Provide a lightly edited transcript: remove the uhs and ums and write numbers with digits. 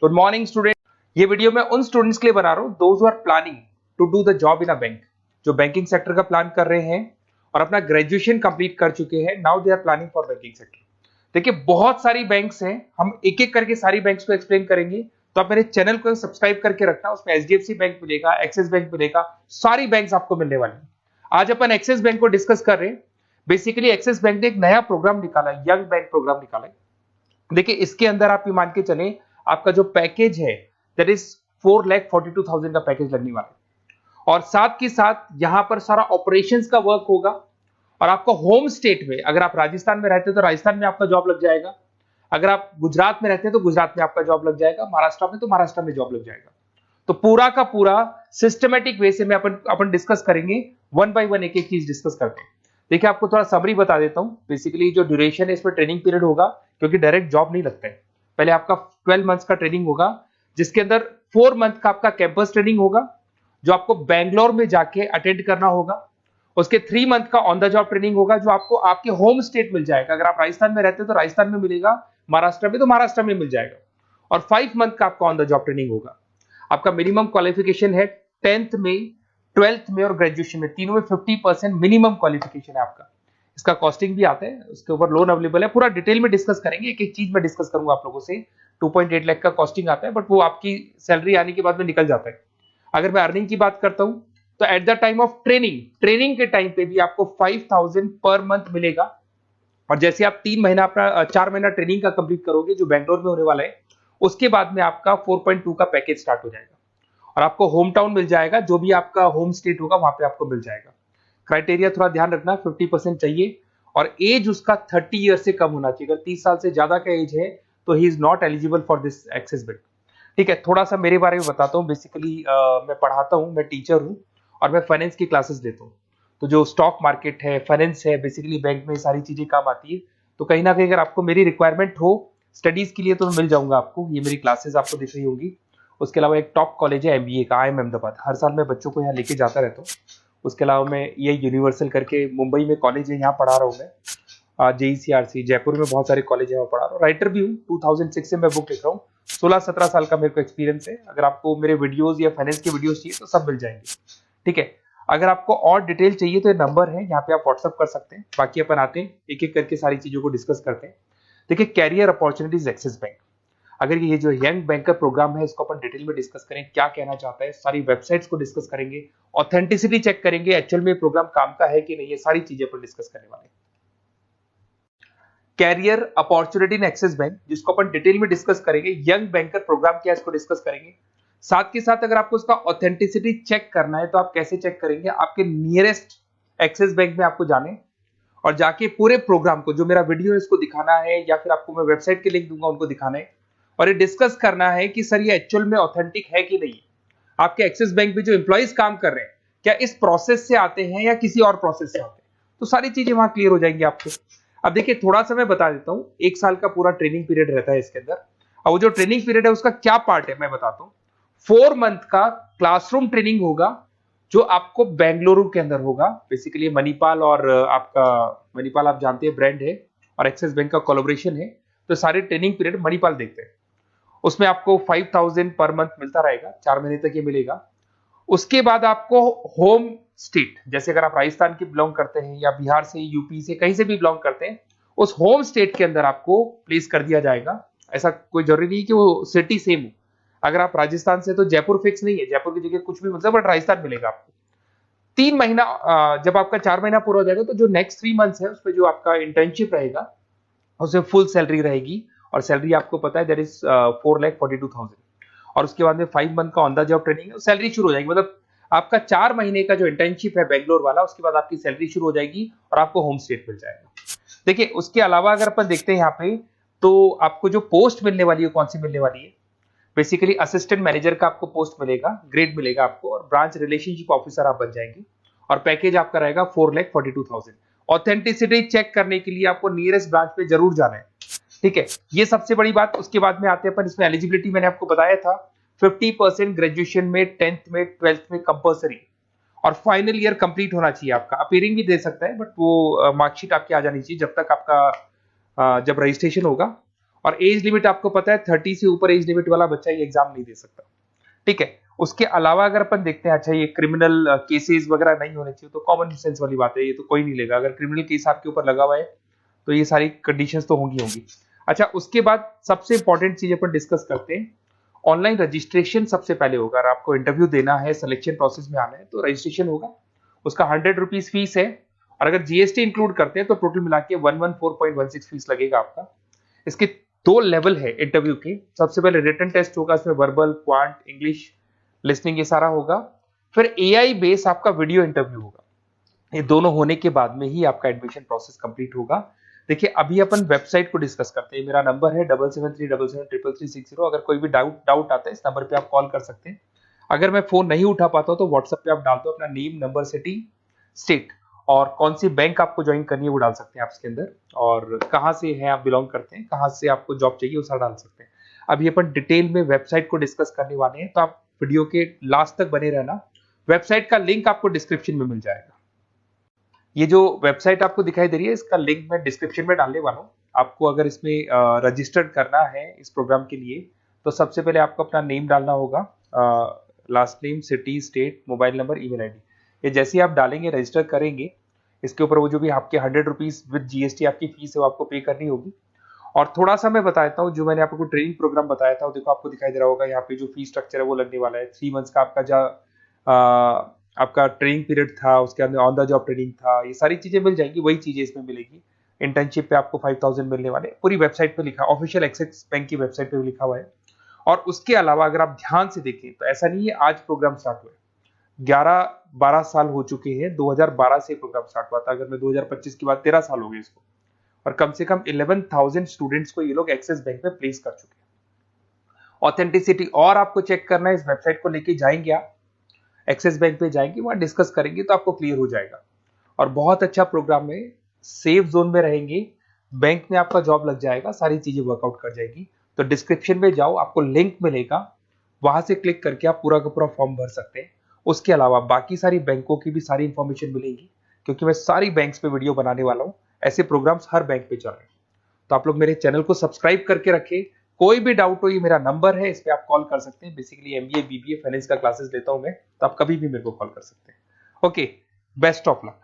Good morning student. ये video मैं उन स्टूडेंट्स के लिए बना रहा हूँ those who are planning to do the job in a bank, जो बैंकिंग सेक्टर का प्लान कर रहे हैं और अपना ग्रेजुएशन कंप्लीट कर चुके हैं। Now they are planning for banking sector. देखिए बहुत सारी बैंक्स हैं, हम एक एक करके सारी बैंक्स को एक्सप्लेन करेंगे, तो आप मेरे चैनल को सब्सक्राइब करके रखना। उसमें एचडीएफसी बैंक मिलेगा, एक्सिस बैंक मिलेगा, सारी बैंक्स आपको मिलने वाली हैं। आज अपन एक्सिस बैंक को डिस्कस कर रहे हैं। बेसिकली एक्सिस बैंक ने एक नया प्रोग्राम निकाला है, यंग बैंक प्रोग्राम निकाला है। देखिए इसके अंदर आप ये मान के चलें, आपका जो पैकेज है दैट इज 4,42,000 का पैकेज लगने वाला है, और साथ के साथ यहां पर सारा ऑपरेशंस का वर्क होगा। और आपका होम स्टेट में, अगर आप राजस्थान में रहते हैं तो राजस्थान में आपका जॉब लग जाएगा, अगर आप गुजरात में रहते हैं तो गुजरात में आपका जॉब लग जाएगा, महाराष्ट्र में तो महाराष्ट्र में जॉब लग जाएगा। तो पूरा का पूरा सिस्टमेटिक वे से में अपन डिस्कस करेंगे, वन बाय वन एक एक चीज डिस्कस करते हैं। देखिए आपको थोड़ा समरी बता देता हूं। बेसिकली जो ड्यूरेशन है इसमें ट्रेनिंग पीरियड होगा, क्योंकि डायरेक्ट जॉब नहीं लगता है। पहले आपका 12 मंथ्स का ट्रेनिंग होगा, जिसके अंदर 4 मंथ का आपका कैंपस ट्रेनिंग होगा, जो आपको बैंगलोर में जाके अटेंड करना होगा। उसके 3 मंथ का ऑन द जॉब ट्रेनिंग होगा, जो आपको आपके होम स्टेट मिल जाएगा। अगर आप राजस्थान में रहते हो तो राजस्थान में मिलेगा, महाराष्ट्र में तो महाराष्ट्र में मिल जाएगा। और 5 मंथ का आपका ऑन द जॉब ट्रेनिंग होगा। आपका मिनिमम क्वालिफिकेशन है 10th में, 12th में और ग्रेजुएशन में, तीनों में 50% मिनिमम क्वालिफिकेशन है आपका। इसका कॉस्टिंग भी आता है, उसके ऊपर लोन अवेलेबल है। पूरा डिटेल में डिस्कस करेंगे, एक एक चीज में डिस्कस करूंगा आप लोगों से। 2.8 लाख का कॉस्टिंग आता है, बट वो आपकी सैलरी आने के बाद में निकल जाता है। अगर मैं अर्निंग की बात करता हूं तो at the time of training के टाइम पे भी आपको 5,000 पर मंथ मिलेगा। और जैसे आप 3 महीना अपना 4 महीना ट्रेनिंग का कंप्लीट करोगे, जो बैंगलोर में होने वाला है, उसके बाद में आपका 4.2 का पैकेज स्टार्ट हो जाएगा। और आपको होम टाउन मिल जाएगा, जो भी आपका होम स्टेट होगा वहां पे आपको मिल जाएगा। क्राइटेरिया थोड़ा ध्यान रखना, 50% चाहिए, और एज उसका 30 ईयर से कम होना चाहिए। अगर 30 साल से ज्यादा का एज है तो he is not eligible for this axis bank. ठीक है, थोड़ा सा मेरे बारे में बताता हूँ। बेसिकली मैं पढ़ाता हूँ, मैं टीचर हूँ, और मैं फाइनेंस की क्लासेस देता हूँ। तो जो स्टॉक मार्केट है, फाइनेंस है, बेसिकली बैंक में सारी चीजें काम आती है। तो कहीं ना कहीं अगर आपको मेरी रिक्वायरमेंट हो स्टडीज के लिए तो मिल जाऊंगा आपको। ये मेरी क्लासेस आपको दिख रही होगी। उसके अलावा एक टॉप कॉलेज है एमबीए का, IIM अहमदाबाद। हर साल मैं बच्चों को यहाँ लेके जाता रहता हूँ। उसके अलावा मैं ये यूनिवर्सल करके मुंबई में कॉलेज है, यहाँ पढ़ा रहा हूँ मैं। JECRC जयपुर में बहुत सारे कॉलेज है, वहाँ पढ़ा रहा हूँ। राइटर भी हूँ, 2006 से मैं बुक लिख रहा हूँ। 16-17 साल का मेरे को एक्सपीरियंस है। अगर आपको मेरे वीडियोस या फाइनेंस के वीडियोस चाहिए तो सब मिल जाएंगे। ठीक है, अगर आपको और डिटेल चाहिए तो ये नंबर है, यहाँ पे आप व्हाट्सअप कर सकते हैं। बाकी अपन आते हैं एक एक करके सारी चीजों को डिस्कस करते हैं। देखिए कैरियर अपॉर्चुनिटीज एक्सिस बैंक, अगर ये जो यंग बैंकर प्रोग्राम है इसको अपन डिटेल में डिस्कस करें, क्या कहना चाहता है, सारी वेबसाइट्स को डिस्कस करेंगे, ऑथेंटिसिटी चेक करेंगे, एक्चुअल में प्रोग्राम काम का है कि नहीं, ये सारी चीजें अपन डिस्कस करने वाले हैं। Career opportunity in Axis bank, जिसको अपन डिटेल में डिस्कस करेंगे। यंग बैंकर प्रोग्राम क्या है इसको डिस्कस करेंगे। साथ के साथ अगर आपको उसका ऑथेंटिसिटी चेक करना है तो आप कैसे चेक करेंगे, आपके नियरेस्ट एक्सिस बैंक में आपको जाने और जाके पूरे प्रोग्राम को, जो मेरा वीडियो है इसको दिखाना है, या फिर आपको मैं वेबसाइट के लिंक दूंगा उनको दिखाना है, और ये डिस्कस करना है कि सर ये एक्चुअल में ऑथेंटिक है कि नहीं। आपके एक्सिस बैंक में जो एम्प्लॉइज काम कर रहे हैं क्या इस प्रोसेस से आते हैं या किसी और प्रोसेस से आते हैं, तो सारी चीजें वहां क्लियर हो जाएंगी आपको। अब देखिए थोड़ा सा मैं बता देता हूँ। 1 साल का पूरा ट्रेनिंग पीरियड रहता है इसके अंदर, और वो जो ट्रेनिंग पीरियड है उसका क्या पार्ट है मैं बताता हूँ। 4 मंथ का क्लासरूम ट्रेनिंग होगा, जो आपको बेंगलुरु के अंदर होगा। बेसिकली मणिपाल और आपका मणिपाल आप जानते हैं ब्रांड है, और एक्सिस बैंक का कोलैबोरेशन है, तो सारे ट्रेनिंग पीरियड मणिपाल देखते हैं। उसमें आपको 5,000 पर मंथ मिलता रहेगा, 4 महीने तक ये मिलेगा। उसके बाद आपको होम स्टेट, जैसे अगर आप राजस्थान के बिलोंग करते हैं या बिहार से, यूपी से, कहीं से भी बिलोंग करते हैं, उस होम स्टेट के अंदर आपको प्लेस कर दिया जाएगा। ऐसा कोई जरूरी नहीं कि वो सिटी सेम हो। अगर आप राजस्थान से तो जयपुर फिक्स नहीं है, जयपुर की जगह कुछ भी मिलता है, बट राजस्थान मिलेगा आपको। 3 महीना जब आपका 4 महीना पूरा हो जाएगा तो जो नेक्स्ट 3 मंथ्स है उसमें जो आपका इंटर्नशिप रहेगा उसमें फुल सैलरी रहेगी, और सैलरी आपको पता है दैट इज 4,42,000। और उसके बाद में 5 मंथ का ऑन द जॉब ट्रेनिंग है, सैलरी शुरू हो जाएगी। मतलब आपका 4 महीने का जो इंटर्नशिप है बेंगलोर वाला, उसके बाद आपकी सैलरी शुरू हो जाएगी और आपको होम स्टेट मिल जाएगा। देखिए उसके अलावा अगर अपन देखते हैं यहाँ पे, तो आपको जो पोस्ट मिलने वाली है कौन सी मिलने वाली है। बेसिकली असिस्टेंट मैनेजर का आपको पोस्ट मिलेगा, ग्रेड मिलेगा आपको, और ब्रांच रिलेशनशिप ऑफिसर आप बन जाएंगे, और पैकेज आपका रहेगा 4,42,000। ऑथेंटिसिटी चेक करने के लिए आपको नियरेस्ट ब्रांच पे जरूर जाना है। ठीक है, ये सबसे बड़ी बात। उसके बाद में आते हैं अपन, इसमें एलिजिबिलिटी मैंने आपको बताया था 50% ग्रेजुएशन में, 10th में, 12th में कंपल्सरी, और फाइनल ईयर कंप्लीट होना चाहिए आपका। अपीयरिंग भी दे सकता है, बट वो मार्कशीट आपकी आ जानी चाहिए जब तक आपका जब रजिस्ट्रेशन होगा। और एज लिमिट आपको पता है 30 से ऊपर एज लिमिट वाला बच्चा ये एग्जाम नहीं दे सकता, ठीक है। उसके अलावा अगर अपन देखते हैं, अच्छा ये क्रिमिनल केसेस वगैरह नहीं होने चाहिए, तो कॉमन सेंस वाली बात है, ये तो कोई नहीं लेगा। अगर क्रिमिनल केस आपके ऊपर लगा हुआ है तो ये सारी कंडीशंस तो होंगी। अच्छा, उसके बाद सबसे इंपॉर्टेंट चीज अपन डिस्कस करते हैं, ऑनलाइन रजिस्ट्रेशन सबसे पहले होगा। अगर आपको इंटरव्यू देना है, सिलेक्शन प्रोसेस में आना है, तो रजिस्ट्रेशन होगा, उसका 100 रुपीज फीस है। और अगर जीएसटी इंक्लूड करते हैं तो टोटल मिला के 114.16 फीस लगेगा आपका। इसके 2 लेवल है इंटरव्यू के। सबसे पहले रिटन टेस्ट होगा, इसमें वर्बल, क्वांट, इंग्लिश, लिसनिंग, ये सारा होगा। फिर एआई बेस आपका वीडियो इंटरव्यू होगा। ये दोनों होने के बाद में ही आपका एडमिशन प्रोसेस कंप्लीट होगा। देखिए, अभी अपन वेबसाइट को डिस्कस करते हैं। मेरा नंबर है 7737733360। अगर कोई भी डाउट आता है, इस नंबर पे आप कॉल कर सकते हैं। अगर मैं फोन नहीं उठा पाता हूं तो व्हाट्सएप पे आप डाल दो अपना नेम, नंबर, सिटी, स्टेट और कौन सी बैंक आपको ज्वाइन करनी है वो डाल सकते हैं आप इसके अंदर, और कहाँ से है आप बिलोंग करते हैं, कहाँ से आपको जॉब चाहिए वो सारा डाल सकते हैं। अभी अपन डिटेल में वेबसाइट को डिस्कस करने वाले हैं, तो आप वीडियो के लास्ट तक बने रहना। वेबसाइट का लिंक आपको डिस्क्रिप्शन में मिल जाएगा। ये जो वेबसाइट आपको दिखाई दे रही है, इसका लिंक मैं डिस्क्रिप्शन में डालने वाला हूँ। आपको अगर इसमें रजिस्टर्ड करना है इस प्रोग्राम के लिए, तो सबसे पहले आपको अपना नेम डालना होगा, last name, city, state, mobile number, email ID. ये जैसे ही आप डालेंगे, रजिस्टर करेंगे, इसके ऊपर वो जो भी आपके 100 रुपीज विद जीएसटी आपकी फीस है वो आपको पे करनी होगी। और थोड़ा सा मैं बताता हूँ, जो मैंने आपको ट्रेनिंग प्रोग्राम बताया था, देखो आपको दिखाई दे रहा होगा यहाँ पे जो फीस स्ट्रक्चर है वो लगने वाला है। 3 मंथ्स का आपका जो आपका ट्रेनिंग पीरियड था, उसके अंदर ऑन द जॉब ट्रेनिंग था, ये सारी चीजें मिल जाएंगी, वही चीजें इसमें मिलेगी। इंटर्नशिप पे आपको 5000 मिलने वाले, पूरी वेबसाइट पे लिखा, ऑफिशियल एक्सिस बैंक की वेबसाइट पे भी लिखा हुआ है। और उसके अलावा अगर आप ध्यान से देखें तो ऐसा नहीं है आज प्रोग्राम स्टार्ट हुआ है, 11-12 साल हो चुके हैं। 2012 से प्रोग्राम स्टार्ट हुआ था, अगर मैं 2025 की बात, 13 साल हो गए इसको। और कम से कम 11,000 स्टूडेंट्स को ये लोग एक्सिस बैंक में प्लेस कर चुके हैं। ऑथेंटिसिटी और आपको चेक करना है, इस वेबसाइट को लेके जाएंगे आप, एक्सिस बैंक पे जाएंगे, वहां डिस्कस करेंगे तो आपको क्लियर हो जाएगा। और बहुत अच्छा प्रोग्राम है, सेफ जोन में रहेंगे, बैंक में आपका जॉब लग जाएगा, सारी चीजें वर्कआउट कर जाएगी। तो डिस्क्रिप्शन में जाओ, आपको लिंक मिलेगा, वहां से क्लिक करके आप पूरा का पूरा फॉर्म भर सकते हैं। उसके अलावा बाकी सारी बैंकों की भी सारी इंफॉर्मेशन मिलेगी, क्योंकि मैं सारी बैंक्स पे वीडियो बनाने वाला हूं। ऐसे प्रोग्राम्स हर बैंक पे चल रहे हैं। तो आप लोग मेरे चैनल को सब्सक्राइब करके रखें। कोई भी डाउट हो, ये मेरा नंबर है, इस पे आप कॉल कर सकते हैं। बेसिकली एमबीए, बीबीए, फाइनेंस का क्लासेस लेता हूं मैं, तो आप कभी भी मेरे को कॉल कर सकते हैं। Okay, best of luck.